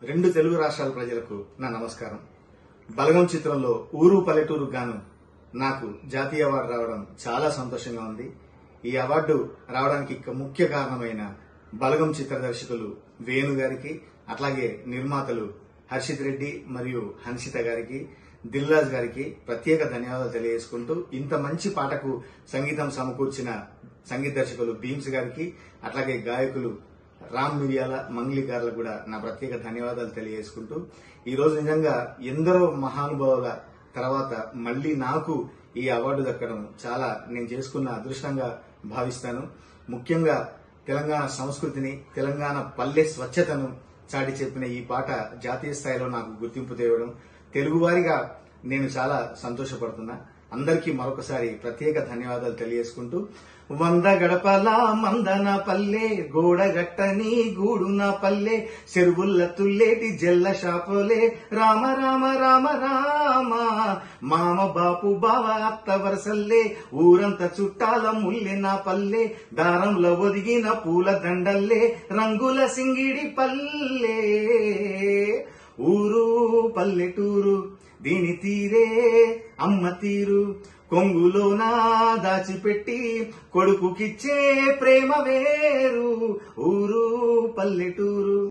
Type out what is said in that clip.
రెండు తెలుగు రాష్ట్రాల ప్రజలకు నా నమస్కారం. బలగం చిత్రంలో ఊరు పల్లెటూరు గాను నాకు జాతీయ అవార్డు రావడం చాలా సంతోషంగా ఉంది. ఈ అవార్డు రావడానికి ముఖ్య కారణమైన బలగం చిత్ర దర్శకులు వేణు గారికి, అట్లాగే నిర్మాతలు హర్షిత్ రెడ్డి మరియు హన్షిత గారికి, దిల్రాజ్ గారికి ప్రత్యేక ధన్యవాదాలు తెలియజేసుకుంటూ, ఇంత మంచి పాటకు సంగీతం సమకూర్చిన సంగీత దర్శకులు భీమ్స్ గారికి, అట్లాగే గాయకులు రామ్ మిరియాల, మంగ్లీ గారులకు కూడా నా ప్రత్యేక ధన్యవాదాలు తెలియజేసుకుంటూ, ఈ రోజు నిజంగా ఎందరో మహానుభావుల తర్వాత మళ్లీ నాకు ఈ అవార్డు దక్కడం చాలా నేను చేసుకున్న అదృష్టంగా భావిస్తాను. ముఖ్యంగా తెలంగాణ సంస్కృతిని, తెలంగాణ పల్లె స్వచ్ఛతను చాటి చెప్పిన ఈ పాట జాతీయ స్థాయిలో నాకు గుర్తింపు తేవడం, తెలుగువారిగా నేను చాలా సంతోషపడుతున్నా. అందరికీ మరొకసారి ప్రత్యేక ధన్యవాదాలు తెలియజేసుకుంటూ, 100 గడపల మందన పల్లె, గోడగట్టని గూడున పల్లె, చెరువుల్ల తుల్లేటి జల్ల షాపోలే, రామ రామ రామ రామ, మామ బాపు బావ అత్త వరసల్లే, ఊరంతా చుట్టాల ముల్లె నా పల్లె, దారంలో ఒదిగిన పూల దండల్లే, రంగుల సింగిడి పల్లె. ఊరు పల్లెటూరు దీని తీరే అమ్మ తీరు, కొంగులోనా దాచిపెట్టి కొడుకుకిచ్చే ప్రేమ వేరు. ఊరు పల్లెటూరు.